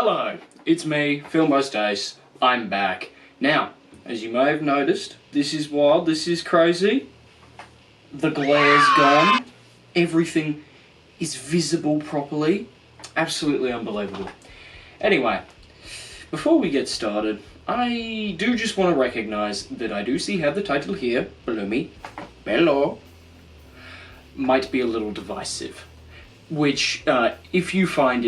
Hello, it's me, Phil Most Days. I'm back. Now, as you may have noticed, this is wild, this is crazy. The glare's gone. Everything is visible properly. Absolutely unbelievable. Anyway, before we get started, I do just want to recognise that I do see how the title here, below me, below, might be a little divisive. Which, if you find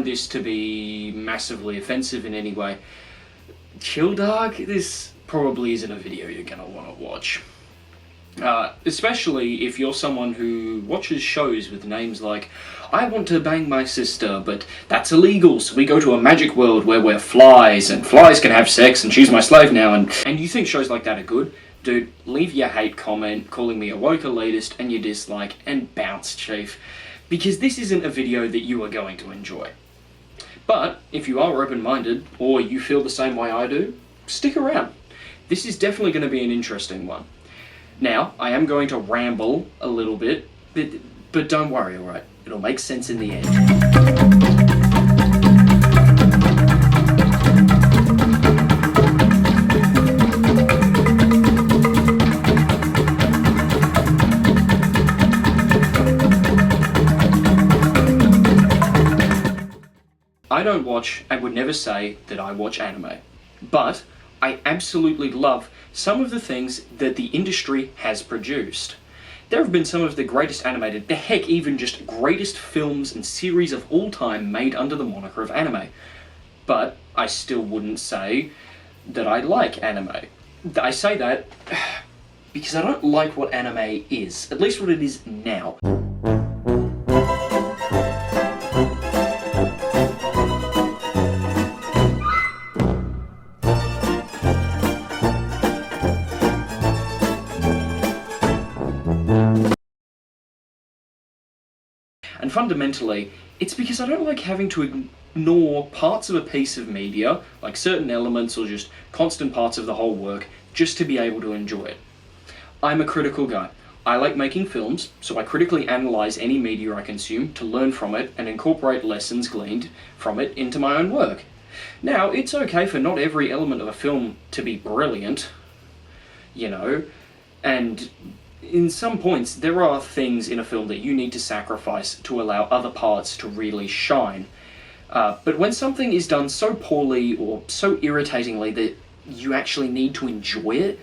this to be massively offensive in any way, chill dog, this probably isn't a video you're gonna want to watch. Especially if you're someone who watches shows with names like, I want to bang my sister, but that's illegal, so we go to a magic world where we're flies, and flies can have sex, and she's my slave now, and you think shows like that are good? Dude, leave your hate comment calling me a woke elitist and your dislike, and bounce, chief. Because this isn't a video that you are going to enjoy. But, if you are open-minded, or you feel the same way I do, stick around. This is definitely going to be an interesting one. Now, I am going to ramble a little bit, but don't worry, alright? It'll make sense in the end. I don't watch and would never say that I watch anime, but I absolutely love some of the things that the industry has produced. There have been some of the greatest animated, heck, even just greatest films and series of all time made under the moniker of anime. But I still wouldn't say that I like anime. I say that because I don't like what anime is, at least what it is now. And fundamentally, it's because I don't like having to ignore parts of a piece of media, like certain elements or just constant parts of the whole work, just to be able to enjoy it. I'm a critical guy. I like making films, so I critically analyse any media I consume to learn from it and incorporate lessons gleaned from it into my own work. Now, it's okay for not every element of a film to be brilliant, you know, and in some points, there are things in a film that you need to sacrifice to allow other parts to really shine. But when something is done so poorly or so irritatingly that you actually need to enjoy it,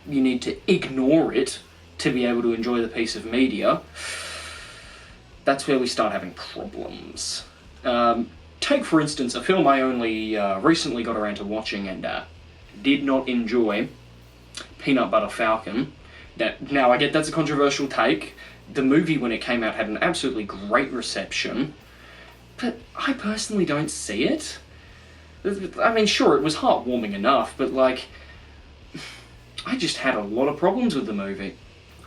you need to ignore it to be able to enjoy the piece of media, that's where we start having problems. Take, for instance, a film I only recently got around to watching and did not enjoy, Peanut Butter Falcon. Now, I get that's a controversial take. The movie, when it came out, had an absolutely great reception, but I personally don't see it. I mean, sure, it was heartwarming enough, but, like, I just had a lot of problems with the movie.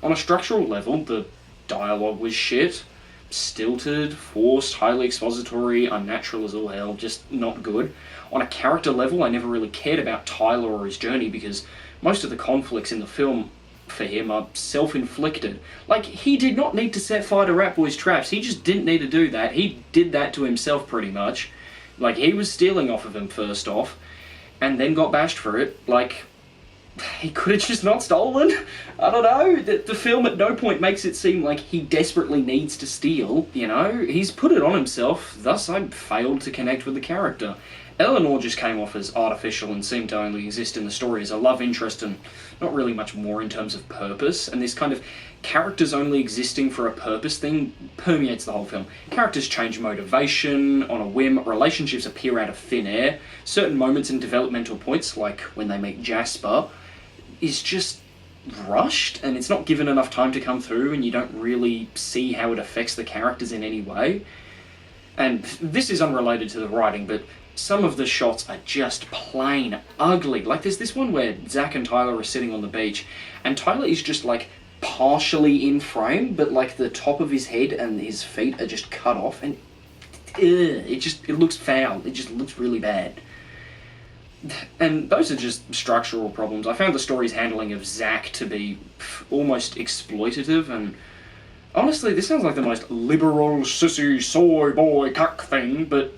On a structural level, the dialogue was shit, stilted, forced, highly expository, unnatural as all hell, just not good. On a character level, I never really cared about Tyler or his journey because most of the conflicts in the film for him are self-inflicted. Like, he did not need to set fire to Rat Boy's traps. He just didn't need to do that. He did that to himself, pretty much. Like, he was stealing off of him first off, and then got bashed for it. Like, he could have just not stolen. I don't know. The film at no point makes it seem like he desperately needs to steal, you know? He's put it on himself, thus I failed to connect with the character. Eleanor just came off as artificial and seemed to only exist in the story as a love interest and not really much more in terms of purpose, and this kind of characters only existing for a purpose thing permeates the whole film. Characters change motivation on a whim, relationships appear out of thin air, certain moments and developmental points, like when they meet Jasper, is just rushed, and it's not given enough time to come through, and you don't really see how it affects the characters in any way. And this is unrelated to the writing, but some of the shots are just plain ugly. Like, there's this one where Zach and Tyler are sitting on the beach, and Tyler is just, like, partially in frame, but, like, the top of his head and his feet are just cut off, and it looks foul. It just looks really bad. And those are just structural problems. I found the story's handling of Zach to be almost exploitative, and Honestly, this sounds like the most liberal, sissy, soy boy cuck thing, but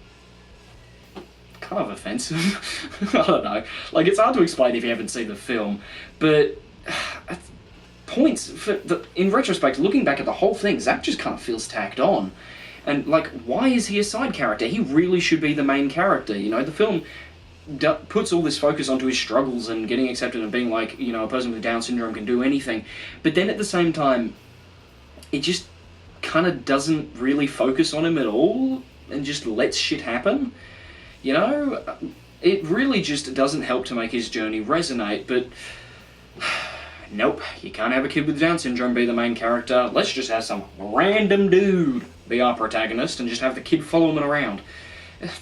kind of offensive. I don't know. Like, it's hard to explain if you haven't seen the film, but in retrospect, looking back at the whole thing, Zack just kind of feels tacked on. And, like, why is he a side character? He really should be the main character, you know? The film puts all this focus onto his struggles and getting accepted and being like, you know, a person with Down syndrome can do anything. But then at the same time, it just kind of doesn't really focus on him at all and just lets shit happen. You know? It really just doesn't help to make his journey resonate, but nope, you can't have a kid with Down syndrome be the main character. Let's just have some random dude be our protagonist and just have the kid follow him around.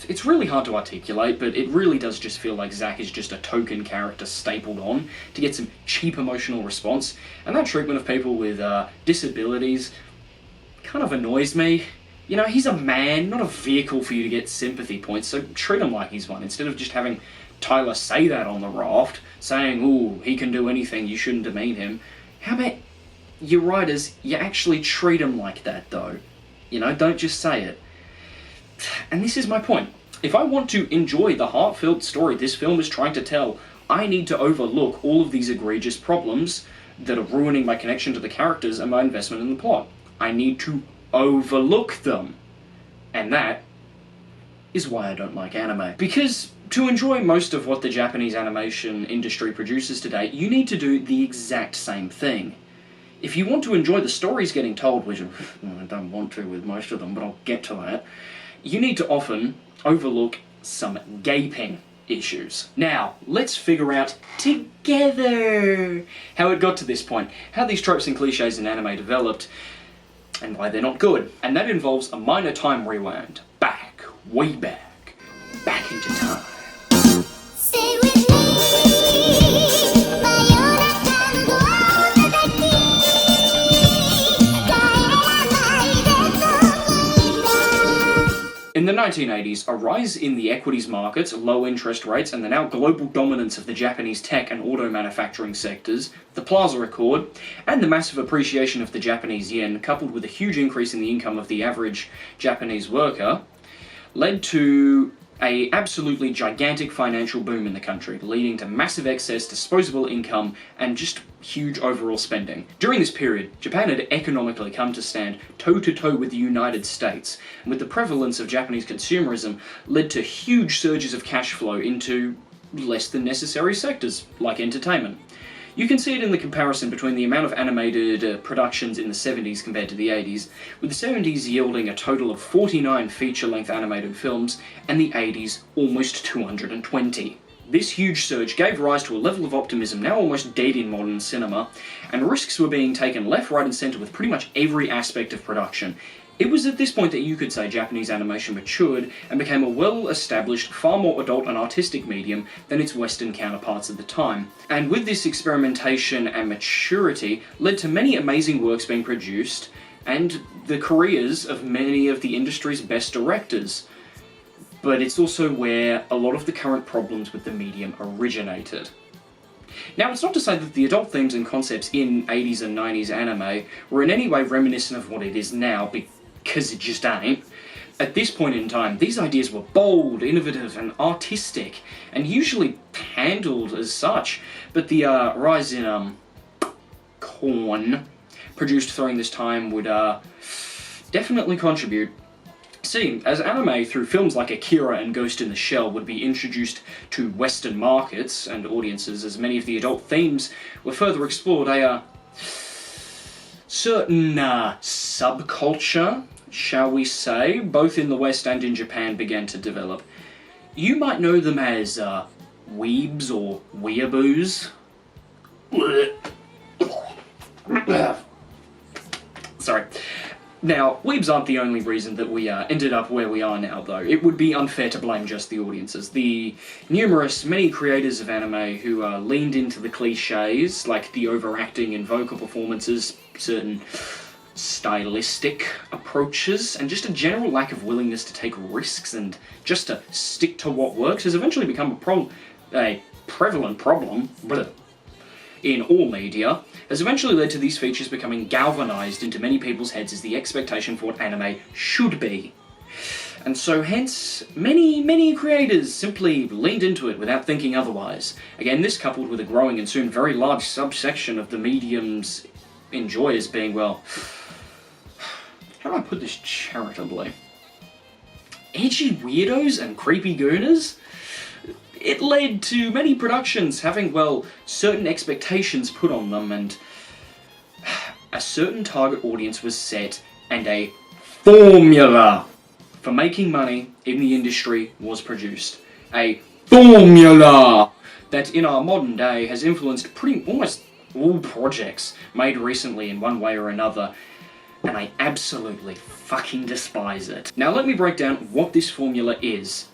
It's really hard to articulate, but it really does just feel like Zack is just a token character stapled on to get some cheap emotional response, and that treatment of people with disabilities kind of annoys me. You know, he's a man, not a vehicle for you to get sympathy points, so treat him like he's one, instead of just having Tyler say that on the raft, saying, ooh, he can do anything, you shouldn't demean him. How about you writers, you actually treat him like that, though? You know, don't just say it. And this is my point. If I want to enjoy the heartfelt story this film is trying to tell, I need to overlook all of these egregious problems that are ruining my connection to the characters and my investment in the plot. I need to overlook them. And that is why I don't like anime. Because to enjoy most of what the Japanese animation industry produces today, you need to do the exact same thing. If you want to enjoy the stories getting told, which I don't want to with most of them, but I'll get to that, you need to often overlook some gaping issues. Now, let's figure out together how it got to this point, how these tropes and cliches in anime developed, and why they're not good. And that involves a minor time rewind. Way back into time. Stay with me. In the 1980s, a rise in the equities markets, low interest rates, and the now global dominance of the Japanese tech and auto manufacturing sectors, the Plaza Accord, and the massive appreciation of the Japanese yen, coupled with a huge increase in the income of the average Japanese worker, led to a absolutely gigantic financial boom in the country, leading to massive excess disposable income and just huge overall spending. During this period, Japan had economically come to stand toe-to-toe with the United States, and with the prevalence of Japanese consumerism led to huge surges of cash flow into less than necessary sectors, like entertainment. You can see it in the comparison between the amount of animated productions in the 70s compared to the 80s, with the 70s yielding a total of 49 feature-length animated films, and the 80s almost 220. This huge surge gave rise to a level of optimism now almost dead in modern cinema, and risks were being taken left, right and centre with pretty much every aspect of production. It was at this point that you could say Japanese animation matured and became a well-established, far more adult and artistic medium than its Western counterparts at the time. And with this experimentation and maturity led to many amazing works being produced, and the careers of many of the industry's best directors. But it's also where a lot of the current problems with the medium originated. Now, it's not to say that the adult themes and concepts in 80s and 90s anime were in any way reminiscent of what it is now, because it just ain't. At this point in time, these ideas were bold, innovative, and artistic, and usually handled as such, but the rise in corn produced during this time would definitely contribute. See, as anime through films like Akira and Ghost in the Shell would be introduced to Western markets and audiences, as many of the adult themes were further explored, a certain subculture, shall we say, both in the West and in Japan began to develop. You might know them as weebs or weeaboos. Sorry. Now, weebs aren't the only reason that we ended up where we are now, though. It would be unfair to blame just the audiences. The many creators of anime who leaned into the cliches, like the overacting and vocal performances, certain stylistic approaches, and just a general lack of willingness to take risks and just to stick to what works, has eventually become a prevalent problem. in all media, has eventually led to these features becoming galvanized into many people's heads as the expectation for what anime should be. And so hence, many creators simply leaned into it without thinking otherwise. Again, this coupled with a growing and soon very large subsection of the medium's enjoyers being, well, how do I put this charitably? Edgy weirdos and creepy gooners? It led to many productions having, well, certain expectations put on them, and a certain target audience was set, and a formula for making money in the industry was produced. A formula that in our modern day has influenced almost all projects made recently in one way or another, and I absolutely fucking despise it. Now let me break down what this formula is.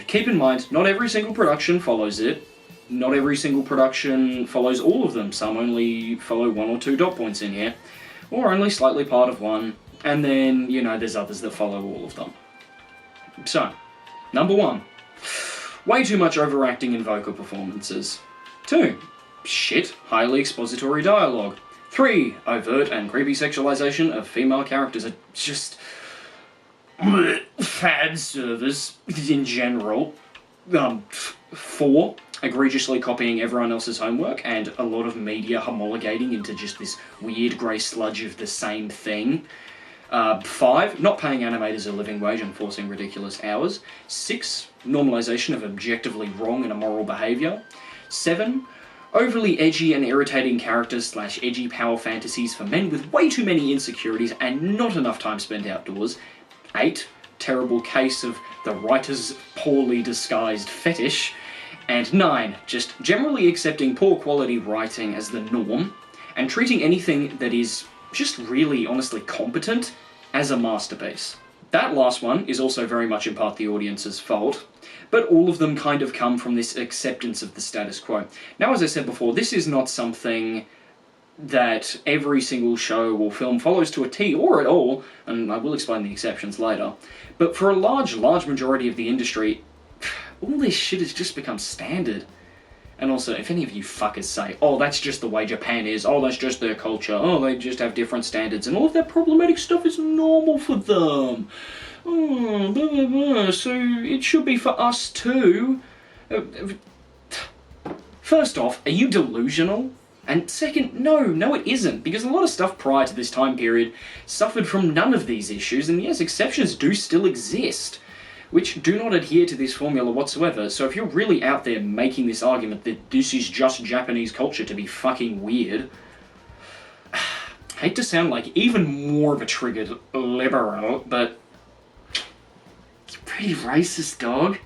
Keep in mind, not every single production follows it. Not every single production follows all of them. Some only follow 1 or 2 dot points in here, or only slightly part of one. And then, there's others that follow all of them. So, number 1. Way too much overacting in vocal performances. 2. Shit, highly expository dialogue. 3. Overt and creepy sexualization of female characters. Just fan service in general. 4. Egregiously copying everyone else's homework and a lot of media homologating into just this weird grey sludge of the same thing. 5. Not paying animators a living wage and forcing ridiculous hours. 6. Normalization of objectively wrong and immoral behaviour. 7. Overly edgy and irritating characters / edgy power fantasies for men with way too many insecurities and not enough time spent outdoors. 8. Terrible case of the writer's poorly disguised fetish. And 9. Just generally accepting poor quality writing as the norm and treating anything that is just really honestly competent as a masterpiece. That last one is also very much in part the audience's fault, but all of them kind of come from this acceptance of the status quo. Now, as I said before, this is not something that every single show or film follows to a T or at all, and I will explain the exceptions later, but for a large majority of the industry, all this shit has just become standard. And also, if any of you fuckers say, oh, that's just the way Japan is, oh, that's just their culture, oh, they just have different standards, and all of that problematic stuff is normal for them. Oh, blah, blah, blah. So it should be for us too. First off, are you delusional? And second, no it isn't, because a lot of stuff prior to this time period suffered from none of these issues, and yes, exceptions do still exist, which do not adhere to this formula whatsoever. So if you're really out there making this argument that this is just Japanese culture to be fucking weird, hate to sound like even more of a triggered liberal, but you're pretty racist, dog.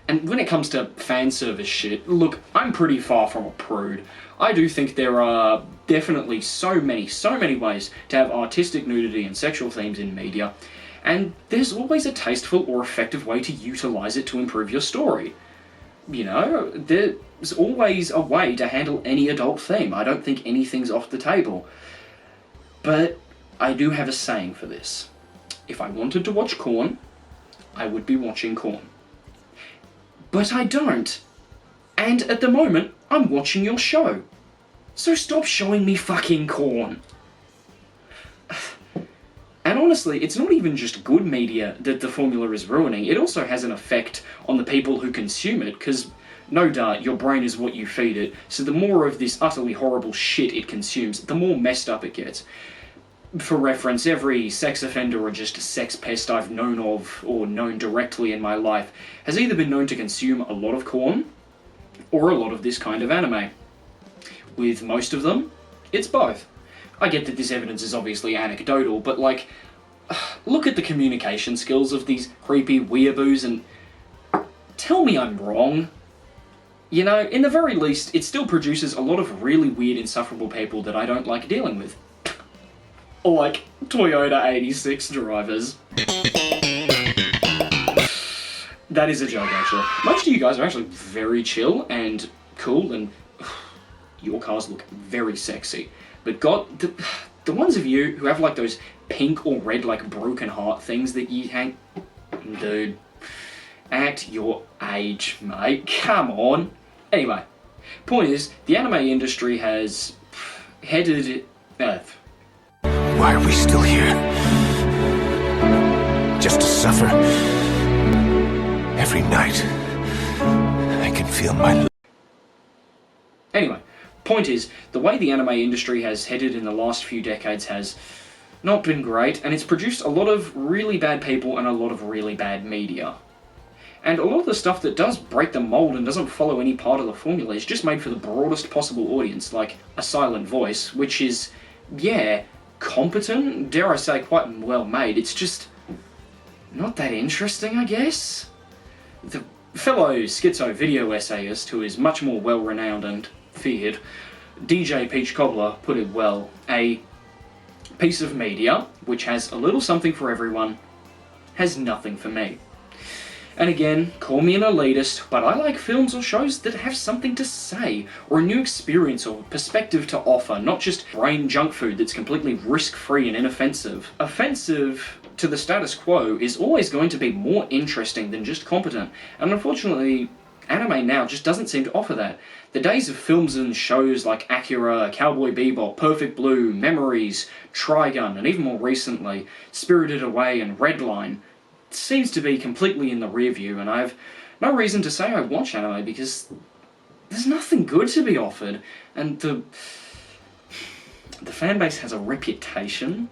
And when it comes to fan service shit, look, I'm pretty far from a prude. I do think there are definitely so many ways to have artistic nudity and sexual themes in media, and there's always a tasteful or effective way to utilise it to improve your story. There's always a way to handle any adult theme. I don't think anything's off the table. But I do have a saying for this. If I wanted to watch Korn, I would be watching Korn. But I don't. And at the moment, I'm watching your show. So stop showing me fucking Korn. And honestly, it's not even just good media that the formula is ruining, it also has an effect on the people who consume it, because no doubt your brain is what you feed it, so the more of this utterly horrible shit it consumes, the more messed up it gets. For reference, every sex offender or just sex pest I've known of, or known directly in my life, has either been known to consume a lot of Korn, or a lot of this kind of anime. With most of them, it's both. I get that this evidence is obviously anecdotal, but look at the communication skills of these creepy weeaboos and tell me I'm wrong. In the very least, it still produces a lot of really weird, insufferable people that I don't like dealing with. Like Toyota 86 drivers. That is a joke, actually. Most of you guys are actually very chill and cool, and your cars look very sexy. But God, the ones of you who have those pink or red broken heart things that you hang... Dude, act your age, mate. Come on. Anyway, Point is, the anime industry has headed... Why are we still here? Just to suffer? Every night, I can feel my... Anyway, point is, the way the anime industry has headed in the last few decades has not been great, and it's produced a lot of really bad people and a lot of really bad media. And a lot of the stuff that does break the mold and doesn't follow any part of the formula is just made for the broadest possible audience, like A Silent Voice, which is, yeah, competent, dare I say quite well made. It's just not that interesting, I guess? The fellow schizo video essayist, who is much more well-renowned and feared, DJ Peach Cobbler, put it well. A piece of media, which has a little something for everyone, has nothing for me. And again, call me an elitist, but I like films or shows that have something to say, or a new experience or perspective to offer, not just brain junk food that's completely risk-free and inoffensive. Offensive to the status quo is always going to be more interesting than just competent, and unfortunately, anime now just doesn't seem to offer that. The days of films and shows like Akira, Cowboy Bebop, Perfect Blue, Memories, Trigun, and even more recently, Spirited Away and Redline, seems to be completely in the rear view, and I have no reason to say I watch anime because there's nothing good to be offered, and the fanbase has a reputation,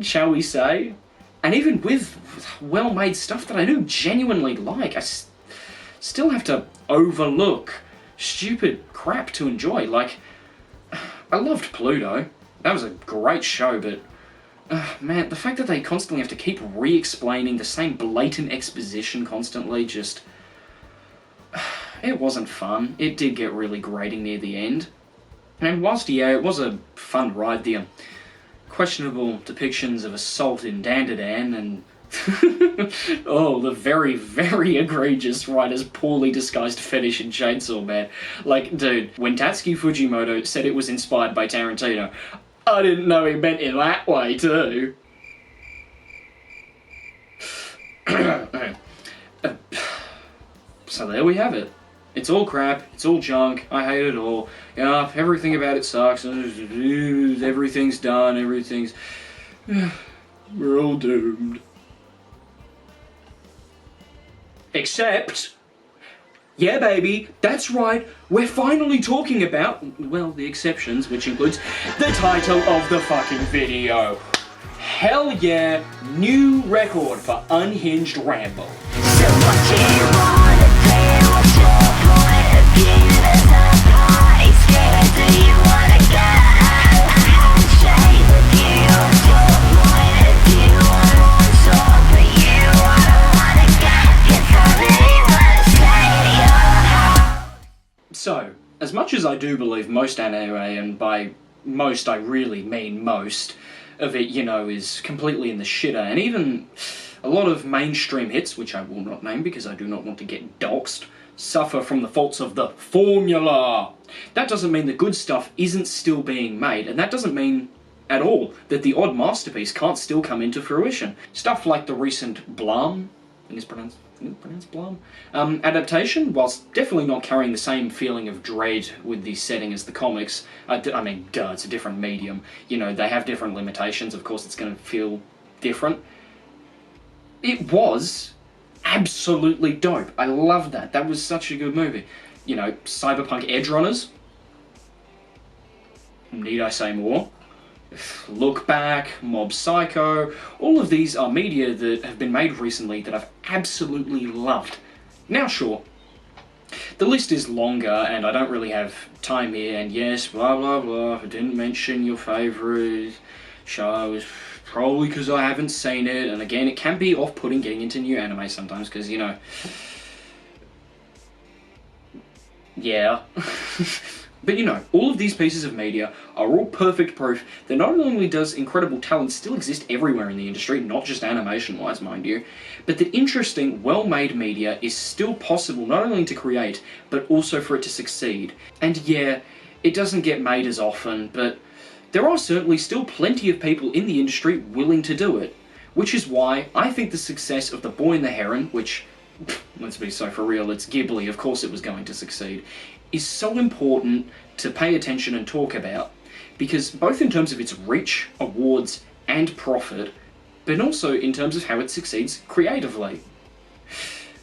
shall we say, and even with well-made stuff that I do genuinely like, I still have to overlook stupid crap to enjoy. Like, I loved Pluto, that was a great show, but man, the fact that they constantly have to keep re-explaining the same blatant exposition constantly, just... it wasn't fun. It did get really grating near the end. And whilst, yeah, it was a fun ride, the questionable depictions of assault in Dandadan and... oh, the very, very egregious writer's poorly disguised fetish in Chainsaw Man. Like, dude, when Tatsuki Fujimoto said it was inspired by Tarantino, I didn't know he meant in that way, too. So there we have it. It's all crap, it's all junk, I hate it all. Yeah, everything about it sucks, everything's done, everything's... we're all doomed. Except... yeah, baby, that's right, we're finally talking about, well, the exceptions, which includes the title of the fucking video. Hell yeah, new record for Unhinged Ramble. So what do you wanna play? What's your point of view? There's no party scared. Do you wanna get a handshake with you? What's your point of view? I want to talk for you. I don't wanna get something you wanna say. So, as much as I do believe most anime, and by most I really mean most, of it, you know, is completely in the shitter, and even a lot of mainstream hits, which I will not name because I do not want to get doxed, suffer from the faults of the formula. That doesn't mean the good stuff isn't still being made, and that doesn't mean at all that the odd masterpiece can't still come into fruition. Stuff like the recent Blum, I think it's pronounced Blum, adaptation, whilst definitely not carrying the same feeling of dread with the setting as the comics. I mean, duh, it's a different medium. You know, they have different limitations, of course it's going to feel different. It was absolutely dope. I loved that. That was such a good movie. You know, Cyberpunk Edge Runners. Need I say more? Look Back, Mob Psycho, all of these are media that have been made recently that I've absolutely loved. Now sure, the list is longer and I don't really have time here, and yes, blah blah blah, I didn't mention your favourite shows, probably because I haven't seen it, and again, it can be off-putting getting into new anime sometimes, because, you know, yeah. But you know, all of these pieces of media are all perfect proof that not only does incredible talent still exist everywhere in the industry, not just animation-wise, mind you, but that interesting, well-made media is still possible not only to create, but also for it to succeed. And yeah, it doesn't get made as often, but there are certainly still plenty of people in the industry willing to do it. Which is why I think the success of the Boy and the Heron, which let's be so for real, it's Ghibli, of course it was going to succeed, is so important to pay attention and talk about, because both in terms of its reach, awards, and profit, but also in terms of how it succeeds creatively.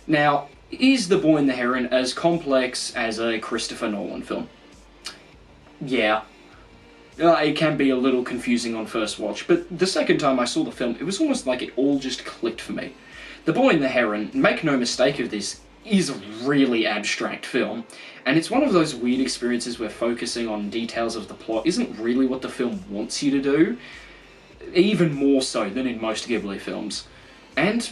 Now, is The Boy and the Heron as complex as a Christopher Nolan film? Yeah. It can be a little confusing on first watch, but the second time I saw the film, it was almost like it all just clicked for me. The Boy and the Heron, make no mistake of this, is a really abstract film, and it's one of those weird experiences where focusing on details of the plot isn't really what the film wants you to do, even more so than in most Ghibli films. And,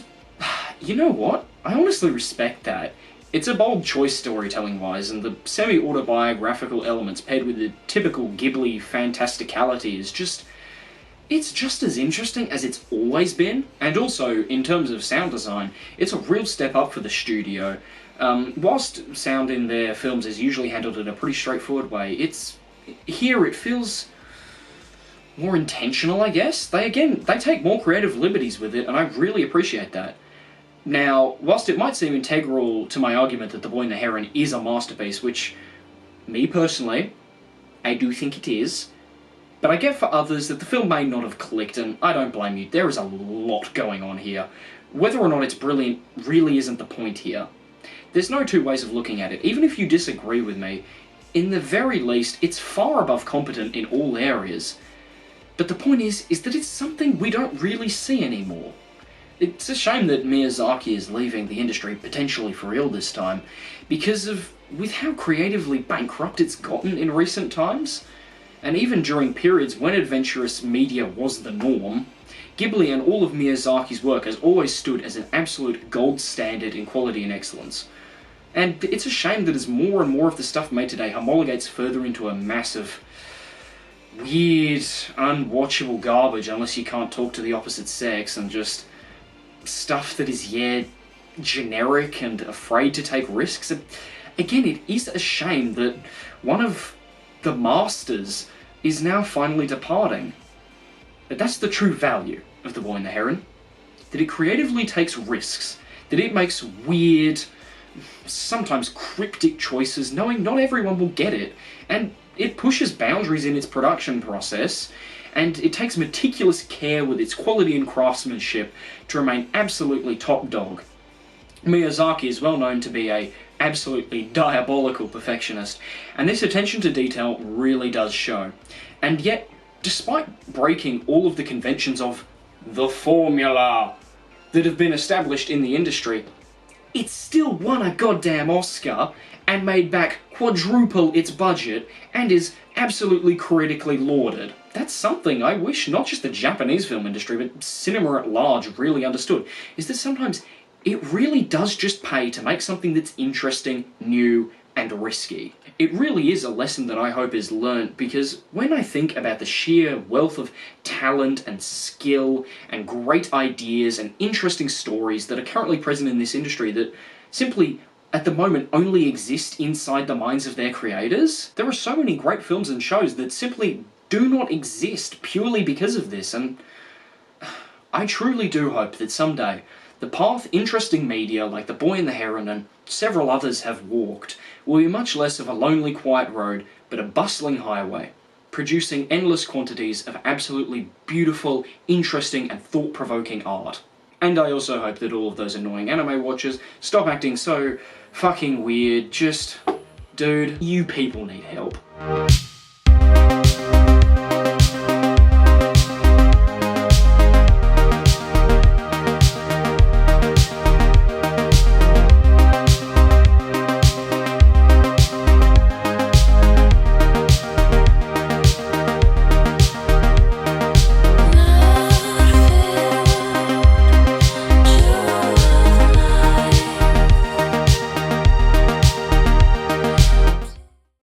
you know what? I honestly respect that. It's a bold choice storytelling-wise, and the semi-autobiographical elements paired with the typical Ghibli fantasticality is just... it's just as interesting as it's always been, and also, in terms of sound design, it's a real step up for the studio. Whilst sound in their films is usually handled in a pretty straightforward way, here it feels more intentional, I guess. They take more creative liberties with it, and I really appreciate that. Now, whilst it might seem integral to my argument that The Boy and the Heron is a masterpiece, which, me personally, I do think it is, but I get for others that the film may not have clicked, and I don't blame you. There is a lot going on here. Whether or not it's brilliant really isn't the point here. There's no two ways of looking at it. Even if you disagree with me, in the very least, it's far above competent in all areas. But the point is that it's something we don't really see anymore. It's a shame that Miyazaki is leaving the industry potentially for ill this time, because with how creatively bankrupt it's gotten in recent times. And even during periods when adventurous media was the norm, Ghibli and all of Miyazaki's work has always stood as an absolute gold standard in quality and excellence. And it's a shame that as more and more of the stuff made today homologates further into a massive, weird, unwatchable garbage unless you can't talk to the opposite sex, and just stuff that is, generic and afraid to take risks. And again, it is a shame that one of the masters is now finally departing. But that's the true value of The Boy and the Heron. That it creatively takes risks. That it makes weird, sometimes cryptic choices, knowing not everyone will get it. And it pushes boundaries in its production process, and it takes meticulous care with its quality and craftsmanship to remain absolutely top dog. Miyazaki is well known to be a absolutely diabolical perfectionist, and this attention to detail really does show. And yet, despite breaking all of the conventions of the formula that have been established in the industry, it still won a goddamn Oscar and made back quadruple its budget and is absolutely critically lauded. That's something I wish not just the Japanese film industry, but cinema at large really understood, is that sometimes it really does just pay to make something that's interesting, new, and risky. It really is a lesson that I hope is learnt, because when I think about the sheer wealth of talent and skill and great ideas and interesting stories that are currently present in this industry that simply, at the moment, only exist inside the minds of their creators, there are so many great films and shows that simply do not exist purely because of this, and I truly do hope that someday the path interesting media like The Boy and the Heron and several others have walked will be much less of a lonely, quiet road, but a bustling highway, producing endless quantities of absolutely beautiful, interesting, and thought-provoking art. And I also hope that all of those annoying anime watchers stop acting so fucking weird. Just, dude, you people need help.